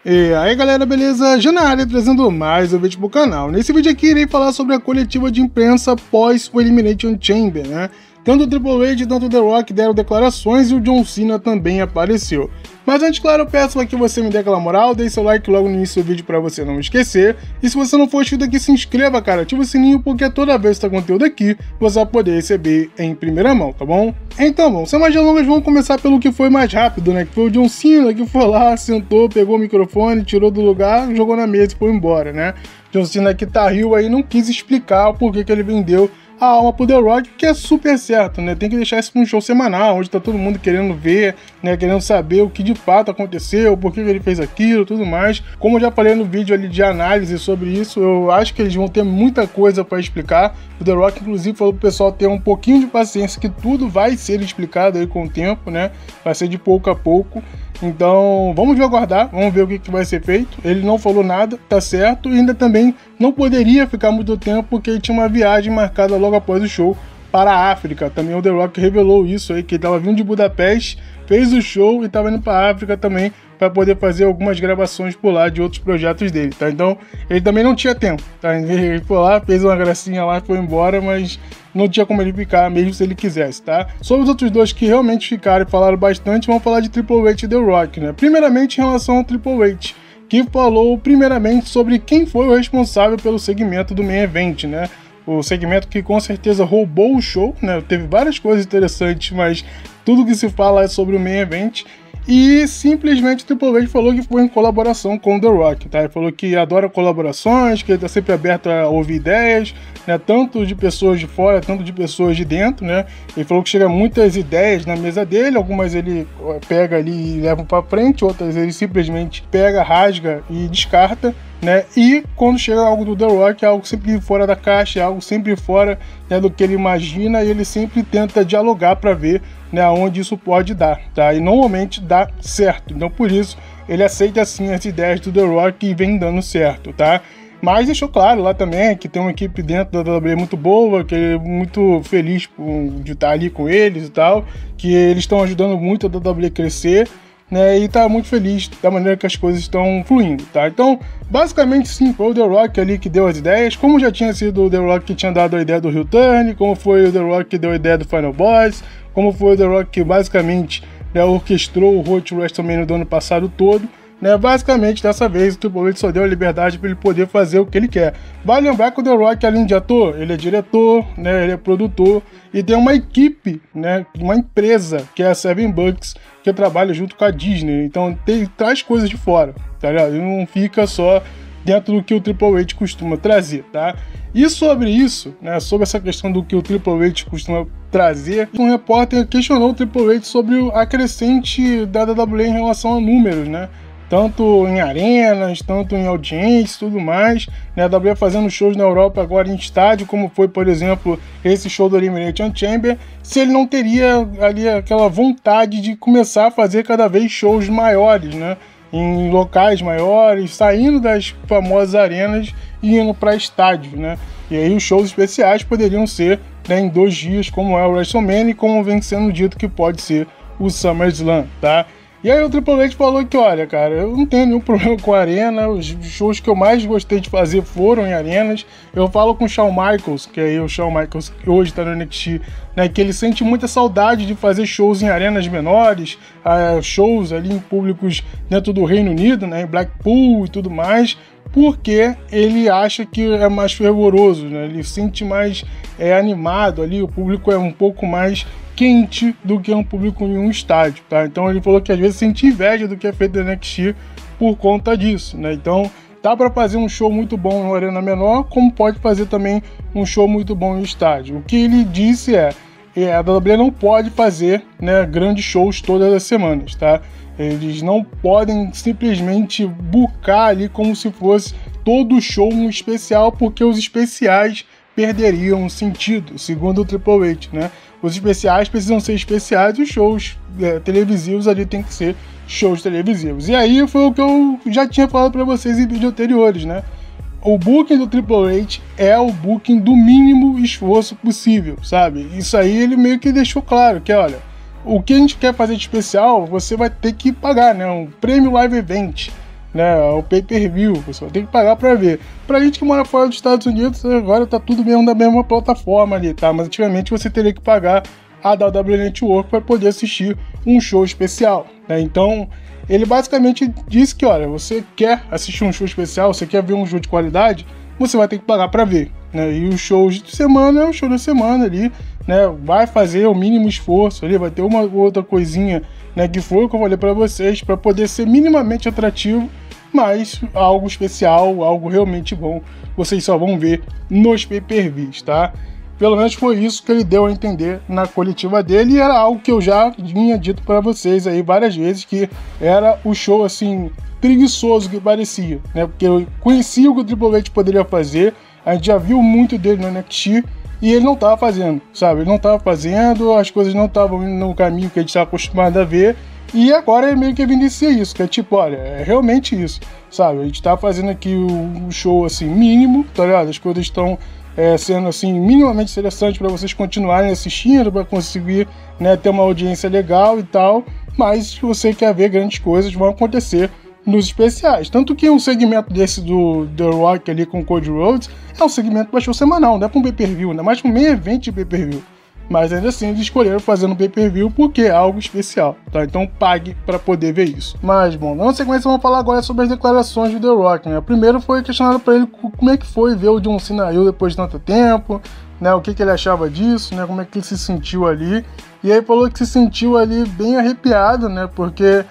E aí galera, beleza? Já na área trazendo mais um vídeo pro canal. Nesse vídeo aqui irei falar sobre a coletiva de imprensa pós o Elimination Chamber, né? Tanto o Triple H quanto o The Rock deram declarações e o John Cena também apareceu. Mas antes, claro, eu peço que você me dê aquela moral, deixe seu like logo no início do vídeo pra você não esquecer. E se você não for inscrito aqui, se inscreva, cara, ativa o sininho, porque toda vez que tá conteúdo aqui, você vai poder receber em primeira mão, tá bom? Então, bom, sem mais delongas, vamos começar pelo que foi mais rápido, né? Que foi o John Cena, que foi lá, sentou, pegou o microfone, tirou do lugar, jogou na mesa e foi embora, né? John Cena que tá riu aí, não quis explicar o porquê que ele vendeu a alma pro The Rock, que é super certo, né? Tem que deixar isso pra um show semanal, onde tá todo mundo querendo ver, né? Querendo saber o que de fato aconteceu, por que ele fez aquilo, tudo mais. Como eu já falei no vídeo ali de análise sobre isso, eu acho que eles vão ter muita coisa para explicar. O The Rock, inclusive, falou pro pessoal ter um pouquinho de paciência, que tudo vai ser explicado aí com o tempo, né? Vai ser de pouco a pouco. Então, vamos aguardar, vamos ver o que vai ser feito. Ele não falou nada, tá certo, e ainda também não poderia ficar muito tempo porque ele tinha uma viagem marcada logo após o show para a África. Também o The Rock revelou isso aí, que ele estava vindo de Budapeste, fez o show e estava indo para a África também para poder fazer algumas gravações por lá de outros projetos dele, tá? Então, ele também não tinha tempo, tá? Ele foi lá, fez uma gracinha lá, foi embora, mas não tinha como ele ficar, mesmo se ele quisesse, tá? Sobre os outros dois que realmente ficaram e falaram bastante, vamos falar de Triple H e The Rock, né? Primeiramente, em relação ao Triple H, que falou primeiramente sobre quem foi o responsável pelo segmento do Main Event, né? O segmento que com certeza roubou o show, né? Teve várias coisas interessantes, mas tudo que se fala é sobre o Main Event. E simplesmente o Triple H falou que foi em colaboração com o The Rock, tá? Ele falou que adora colaborações, que ele tá sempre aberto a ouvir ideias, né? Tanto de pessoas de fora, tanto de pessoas de dentro, né? Ele falou que chega muitas ideias na mesa dele, algumas ele pega ali e leva para frente, outras ele simplesmente pega, rasga e descarta, né? E quando chega algo do The Rock, é algo sempre fora da caixa, é algo sempre fora, né, do que ele imagina, e ele sempre tenta dialogar para ver, né, onde isso pode dar, tá? E normalmente dá certo, então por isso ele aceita assim as ideias do The Rock e vem dando certo, tá? Mas deixou claro lá também que tem uma equipe dentro da WWE muito boa, que ele é muito feliz de estar ali com eles e tal, que eles estão ajudando muito a WWE crescer, né, e tá muito feliz da maneira que as coisas estão fluindo, tá? Então, basicamente sim, foi o The Rock ali que deu as ideias, como já tinha sido o The Rock que tinha dado a ideia do Heel Turn, como foi o The Rock que deu a ideia do Final Boss, como foi o The Rock que basicamente, né, orquestrou o Road to WrestleMania do ano passado todo, né? Basicamente, dessa vez o Triple H só deu a liberdade para ele poder fazer o que ele quer. Vale lembrar que o The Rock, além de ator, ele é diretor, né, ele é produtor e tem uma equipe, né, uma empresa que é a Seven Bucks, que trabalha junto com a Disney. Então traz coisas de fora, tá ligado? Ele não fica só dentro do que o Triple H costuma trazer, tá? E sobre isso, né, sobre essa questão do que o Triple H costuma trazer, um repórter questionou o Triple H sobre a crescente da WWE em relação a números, né? Tanto em arenas, tanto em audiência e tudo mais, né? A WWE fazendo shows na Europa agora em estádio, como foi, por exemplo, esse show do Elimination Chamber, se ele não teria ali aquela vontade de começar a fazer cada vez shows maiores, né? Em locais maiores, saindo das famosas arenas e indo para estádios, né? E aí os shows especiais poderiam ser, né, em 2 dias, como é o WrestleMania e como vem sendo dito que pode ser o SummerSlam, tá? E aí o Triple H falou que, olha, cara, eu não tenho nenhum problema com a arena, os shows que eu mais gostei de fazer foram em arenas. Eu falo com o Shawn Michaels, que aí o Shawn Michaels que hoje tá no NXT, né, que ele sente muita saudade de fazer shows em arenas menores, shows ali em públicos dentro do Reino Unido, né, em Blackpool e tudo mais, porque ele acha que é mais fervoroso, né, ele sente mais animado ali, o público é um pouco mais quente do que um público em um estádio, tá? Então ele falou que às vezes sente inveja do que é feito no NXT por conta disso, né? Então dá para fazer um show muito bom em uma arena menor, como pode fazer também um show muito bom em estádio. O que ele disse a WWE não pode fazer, né, grandes shows todas as semanas, tá? Eles não podem simplesmente bucar ali como se fosse todo show um especial, porque os especiais perderiam o sentido, segundo o Triple H, né? Os especiais precisam ser especiais e os shows televisivos ali tem que ser shows televisivos. E aí foi o que eu já tinha falado para vocês em vídeos anteriores, né? O booking do Triple H é o booking do mínimo esforço possível, sabe? Isso aí ele meio que deixou claro, que olha, o que a gente quer fazer de especial, você vai ter que pagar, né? Um prêmio live event. né, o pay-per-view, você vai ter que pagar para ver. Pra gente que mora fora dos Estados Unidos, agora tá tudo mesmo da mesma plataforma ali, tá? Mas antigamente você teria que pagar a WWE Network para poder assistir um show especial, né? Então, ele basicamente disse que, olha, você quer assistir um show especial, você quer ver um show de qualidade, você vai ter que pagar para ver, né? E os shows de semana é o show da semana ali, né? Vai fazer o mínimo esforço ali, vai ter uma outra coisinha, né, que foi o que eu falei para vocês, para poder ser minimamente atrativo, mas algo especial, algo realmente bom, vocês só vão ver nos pay-per-views, tá? Pelo menos foi isso que ele deu a entender na coletiva dele, e era algo que eu já tinha dito para vocês aí várias vezes, que era o show, assim, preguiçoso que parecia, né? Porque eu conhecia o que o Triple H poderia fazer, a gente já viu muito dele no NXT, e ele não estava fazendo, sabe? Ele não estava fazendo, as coisas não estavam indo no caminho que a gente estava acostumado a ver, e agora ele meio que evidencia isso, que é tipo, olha, é realmente isso, sabe? A gente tá fazendo aqui um show, assim, mínimo, tá ligado? As coisas estão sendo, assim, minimamente interessantes para vocês continuarem assistindo, para conseguir, né, ter uma audiência legal e tal, mas se você quer ver grandes coisas, vão acontecer nos especiais. Tanto que um segmento desse do The Rock ali com o Cody Rhodes é um segmento para show semanal, não é para um pay-per-view, não é mais para um meio evento de pay-per-view. Mas ainda assim eles escolheram fazer no pay-per-view porque é algo especial, tá? Então pague para poder ver isso. Mas, bom, na sequência vamos falar agora sobre as declarações do The Rock, né? Primeiro foi questionado para ele como é que foi ver o John Cena depois de tanto tempo, né? O que ele achava disso, né? Como é que ele se sentiu ali. E aí falou que se sentiu ali bem arrepiado, né? Porque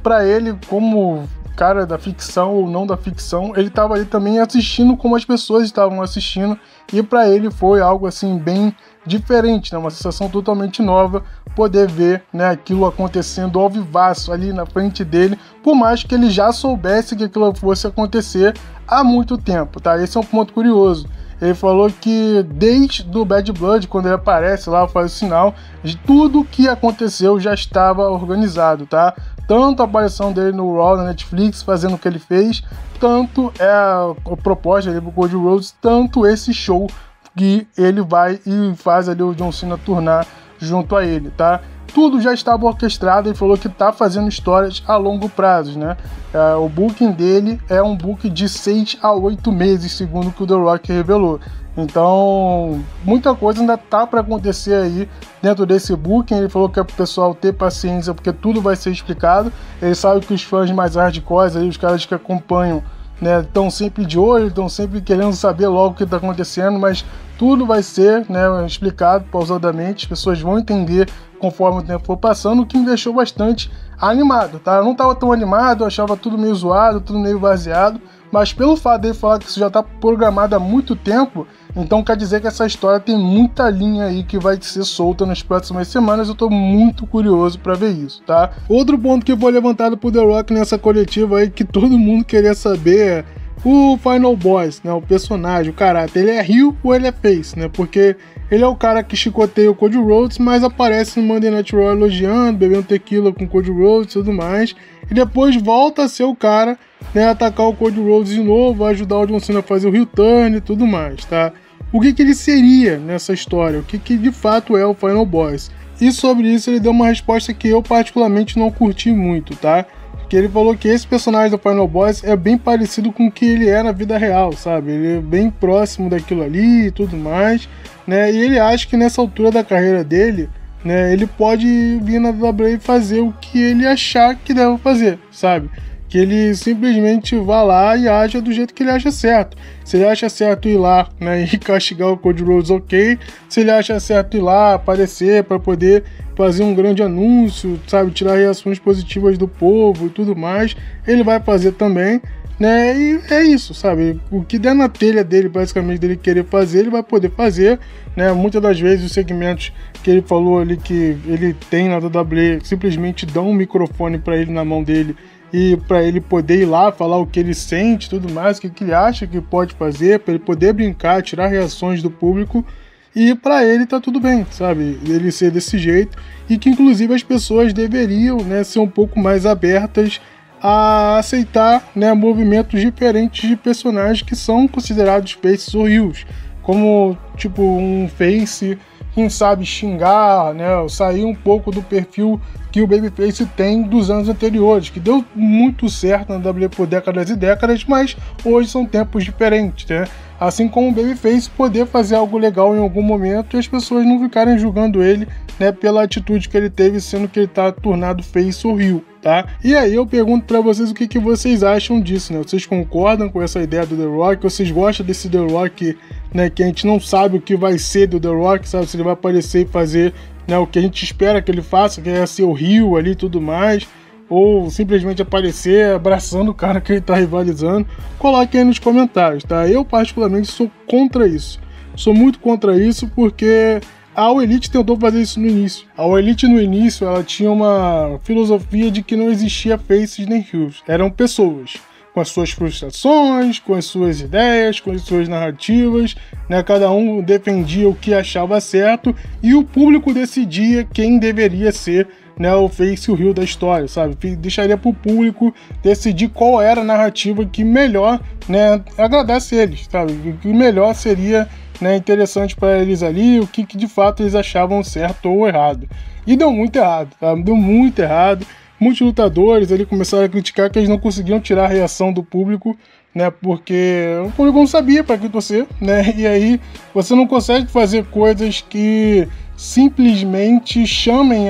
para ele, como cara da ficção ou não da ficção, ele estava ali também assistindo como as pessoas estavam assistindo, e para ele foi algo assim bem diferente, né? Uma sensação totalmente nova, poder ver, né, aquilo acontecendo ao vivaço ali na frente dele, por mais que ele já soubesse que aquilo fosse acontecer há muito tempo, tá? Esse é um ponto curioso. Ele falou que desde do Bad Blood, quando ele aparece lá, faz o sinal, de tudo que aconteceu já estava organizado, tá? Tanto a aparição dele no Raw, na Netflix, fazendo o que ele fez, tanto a proposta dele pro Cody Rhodes, tanto esse show que ele vai e faz ali o John Cena turnar junto a ele, tá? Tudo já estava orquestrado, ele falou que tá fazendo histórias a longo prazo, né? O booking dele é um booking de 6 a 8 meses, segundo o que o The Rock revelou. Então, muita coisa ainda tá para acontecer aí dentro desse booking. Ele falou que é pro pessoal ter paciência, porque tudo vai ser explicado. Ele sabe que os fãs mais hardcore, aí, os caras que acompanham, né, estão sempre de olho, estão sempre querendo saber logo o que está acontecendo, mas tudo vai ser, né, explicado pausadamente, as pessoas vão entender conforme o tempo for passando, o que me deixou bastante animado, tá? Eu não estava tão animado, eu achava tudo meio zoado, tudo meio vaziado, mas pelo fato dele falar que isso já está programado há muito tempo, então quer dizer que essa história tem muita linha aí que vai ser solta nas próximas semanas. Eu estou muito curioso para ver isso, tá? Outro ponto que foi levantado por The Rock nessa coletiva aí, que todo mundo queria saber, é o Final Boss, né? O personagem, o caráter, ele é heel ou ele é face, né? Porque ele é o cara que chicoteia o Cody Rhodes, mas aparece no Monday Night Raw elogiando, bebendo tequila com o Cody Rhodes e tudo mais, e depois volta a ser o cara, né, atacar o Cody Rhodes de novo, ajudar o John Cena a fazer o heel turn e tudo mais, tá? O que ele seria nessa história? O que de fato é o Final Boss? E sobre isso ele deu uma resposta que eu particularmente não curti muito, tá? Porque ele falou que esse personagem do Final Boss é bem parecido com o que ele é na vida real, sabe? Ele é bem próximo daquilo ali e tudo mais, né? E ele acha que nessa altura da carreira dele, né, ele pode vir na WWE e fazer o que ele achar que deve fazer, sabe? Que ele simplesmente vá lá e aja do jeito que ele acha certo. Se ele acha certo ir lá, né, e castigar o Cody Rhodes, ok. Se ele acha certo ir lá, aparecer para poder fazer um grande anúncio, sabe, tirar reações positivas do povo e tudo mais, ele vai fazer também, né? E é isso, sabe? O que der na telha dele, basicamente, dele querer fazer, ele vai poder fazer, né? Muitas das vezes os segmentos que ele falou ali que ele tem na WWE simplesmente dão um microfone para ele na mão dele, e para ele poder ir lá falar o que ele sente, tudo mais, o que ele acha que pode fazer, para ele poder brincar, tirar reações do público, e para ele tá tudo bem, sabe? Ele ser desse jeito, e que inclusive as pessoas deveriam, né, ser um pouco mais abertas a aceitar, né, movimentos diferentes de personagens que são considerados faces ou heels, como tipo um face quem sabe xingar, né, sair um pouco do perfil que o Babyface tem dos anos anteriores, que deu muito certo na WWE por décadas e décadas, mas hoje são tempos diferentes, né? Assim como o Babyface poder fazer algo legal em algum momento e as pessoas não ficarem julgando ele, né, pela atitude que ele teve, sendo que ele tá tornado face ou heel, tá? E aí eu pergunto pra vocês o que vocês acham disso, né? Vocês concordam com essa ideia do The Rock? Vocês gostam desse The Rock, né, que a gente não sabe o que vai ser do The Rock, sabe? Se ele vai aparecer e fazer, né, o que a gente espera que ele faça, que é ser o heel ali e tudo mais, ou simplesmente aparecer abraçando o cara que ele tá rivalizando. Coloque aí nos comentários, tá? Eu particularmente sou contra isso. Sou muito contra isso porque a All Elite tentou fazer isso no início. A All Elite no início, ela tinha uma filosofia de que não existia faces nem heels. Eram pessoas com as suas frustrações, com as suas ideias, com as suas narrativas, né? Cada um defendia o que achava certo e o público decidia quem deveria ser, né, o face e o heel da história, sabe? Deixaria para o público decidir qual era a narrativa que melhor, né, agradasse eles, sabe? O que melhor seria, né, interessante para eles ali, o que de fato eles achavam certo ou errado. E deu muito errado, tá? Deu muito errado. Muitos lutadores ali começaram a criticar que eles não conseguiam tirar a reação do público, né, porque o público não sabia para que torcer, né, e aí você não consegue fazer coisas que simplesmente chamem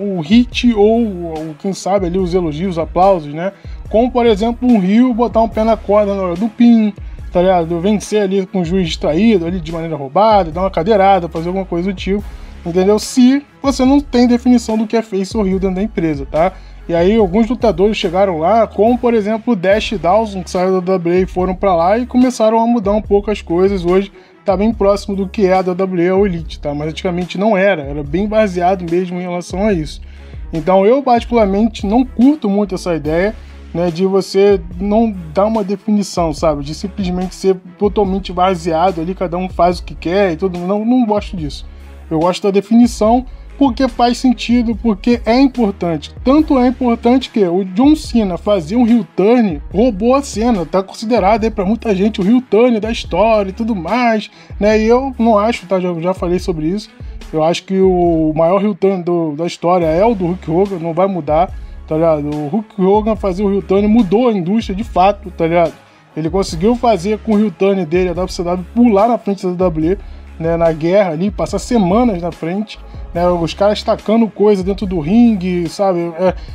o hit ou quem sabe ali os elogios, os aplausos, né, como por exemplo um heel botar um pé na corda na hora do pin, tá ligado, vencer ali com o juiz distraído ali de maneira roubada, dar uma cadeirada, fazer alguma coisa do tipo, entendeu? Se você não tem definição do que é face ou heel dentro da empresa, tá? E aí alguns lutadores chegaram lá, como por exemplo o Dash Dawson, que saiu da WWE e foram pra lá e começaram a mudar um pouco as coisas. Hoje tá bem próximo do que é a WWE ou Elite, tá? Mas antigamente não era bem baseado mesmo em relação a isso. Então eu particularmente não curto muito essa ideia, né, de você não dar uma definição, sabe? De simplesmente ser totalmente baseado ali, cada um faz o que quer e tudo. Não gosto disso. Eu gosto da definição porque faz sentido, porque é importante. Tanto é importante que o John Cena fazer um heel turn roubou a cena, tá considerado aí pra muita gente o heel turn da história e tudo mais, né? E eu não acho, tá? Já falei sobre isso. Eu acho que o maior heel turn da história é o do Hulk Hogan, não vai mudar, tá ligado? O Hulk Hogan fazer o heel turn mudou a indústria de fato, tá ligado? Ele conseguiu fazer com o heel turn dele a WCW pular na frente da WWE, né, na guerra ali, passar semanas na frente, né, os caras tacando coisa dentro do ringue, sabe?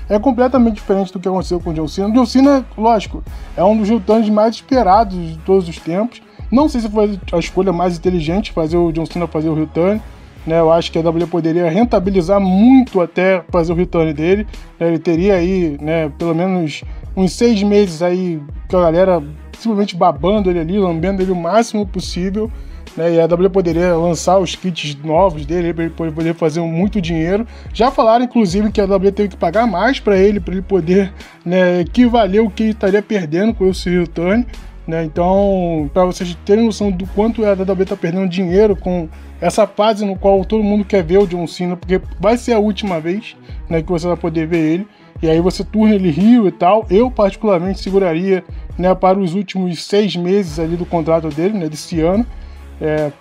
É completamente diferente do que aconteceu com o John Cena. O John Cena, lógico, é um dos heel-turns mais esperados de todos os tempos. Não sei se foi a escolha mais inteligente fazer o John Cena fazer o heel-turn, né? Eu acho que a WWE poderia rentabilizar muito até fazer o heel-turn dele, né? Ele teria aí, né, pelo menos uns 6 meses aí com a galera simplesmente babando ele ali, lambendo ele o máximo possível, né, e a WWE poderia lançar os kits novos dele para ele poder fazer muito dinheiro. Já falaram, inclusive, que a WWE teve que pagar mais para ele poder, né, equivaler o que ele estaria perdendo com esse return, né? Então, para vocês terem noção do quanto a WWE está perdendo dinheiro com essa fase no qual todo mundo quer ver o John Cena, porque vai ser a última vez, né, que você vai poder ver ele. E aí você turna ele heel e tal. Eu particularmente seguraria, né, para os últimos 6 meses ali do contrato dele, né, desse ano.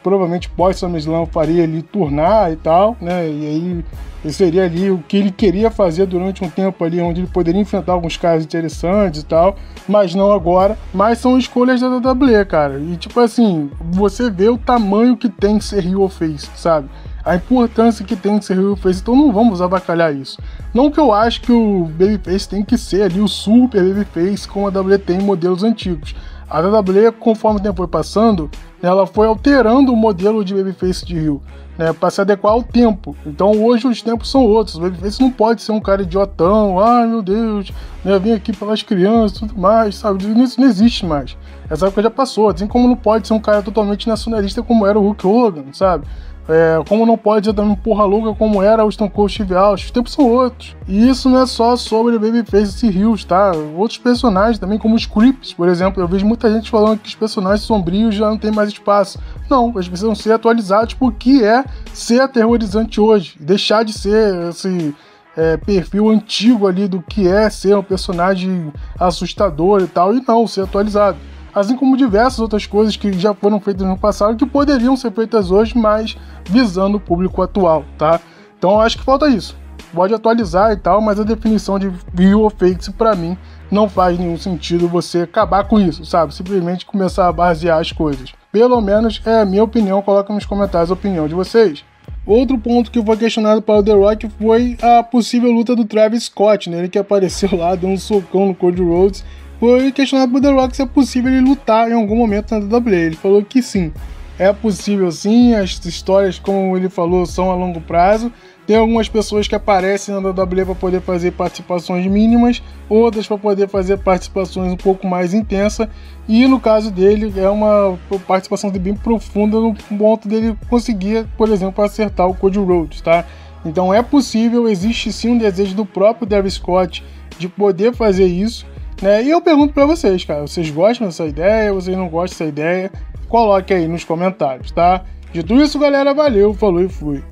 Provavelmente pós SummerSlam faria ele turnar e tal, né? E aí seria ali o que ele queria fazer durante um tempo ali, onde ele poderia enfrentar alguns caras interessantes e tal, mas não agora. Mas são escolhas da WWE, cara. E tipo assim, você vê o tamanho que tem que ser heel ou face, sabe? A importância que tem de ser heel ou face, então não vamos avacalhar isso. Não que eu acho que o Babyface tem que ser ali o super Babyface como a WWE tem em modelos antigos. A WWE, conforme o tempo foi passando, ela foi alterando o modelo de Babyface de heel, né, para se adequar ao tempo. Então hoje os tempos são outros. O Babyface não pode ser um cara idiotão, ai meu Deus, né, vim aqui pelas crianças e tudo mais, sabe? Isso não existe mais. Essa época já passou, assim como não pode ser um cara totalmente nacionalista como era o Hulk Hogan, sabe? Como não pode ser também um porra louca como era o Stone Cold Steve Austin. Os tempos são outros. E isso não é só sobre Babyface e heels, tá? Outros personagens também, como os Creeps, por exemplo. Eu vejo muita gente falando que os personagens sombrios já não tem mais espaço. Não, eles precisam ser atualizados porque é ser aterrorizante hoje. Deixar de ser esse perfil antigo ali do que é ser um personagem assustador e tal. E não, ser atualizado. assim como diversas outras coisas que já foram feitas no passado que poderiam ser feitas hoje, mas visando o público atual, tá? Então eu acho que falta isso. Pode atualizar e tal, mas a definição de real ou fake, pra mim, não faz nenhum sentido você acabar com isso, sabe? Simplesmente começar a basear as coisas. Pelo menos é a minha opinião, coloca nos comentários a opinião de vocês. Outro ponto que foi questionado para o The Rock foi a possível luta do Travis Scott, né? Ele que apareceu lá, deu um socão no Cody Rhodes. Foi questionado para o The Rock se é possível ele lutar em algum momento na WWE. Ele falou que sim, é possível sim, as histórias, como ele falou, são a longo prazo. Tem algumas pessoas que aparecem na WWE para poder fazer participações mínimas, outras para poder fazer participações um pouco mais intensas, e no caso dele é uma participação bem profunda no ponto dele conseguir, por exemplo, acertar o Cody Rhodes, tá? Então é possível, existe sim um desejo do próprio Travis Scott de poder fazer isso, né? E eu pergunto para vocês, cara, vocês gostam dessa ideia, vocês não gostam dessa ideia? Coloque aí nos comentários, tá? Dito isso, galera, valeu, falou e fui!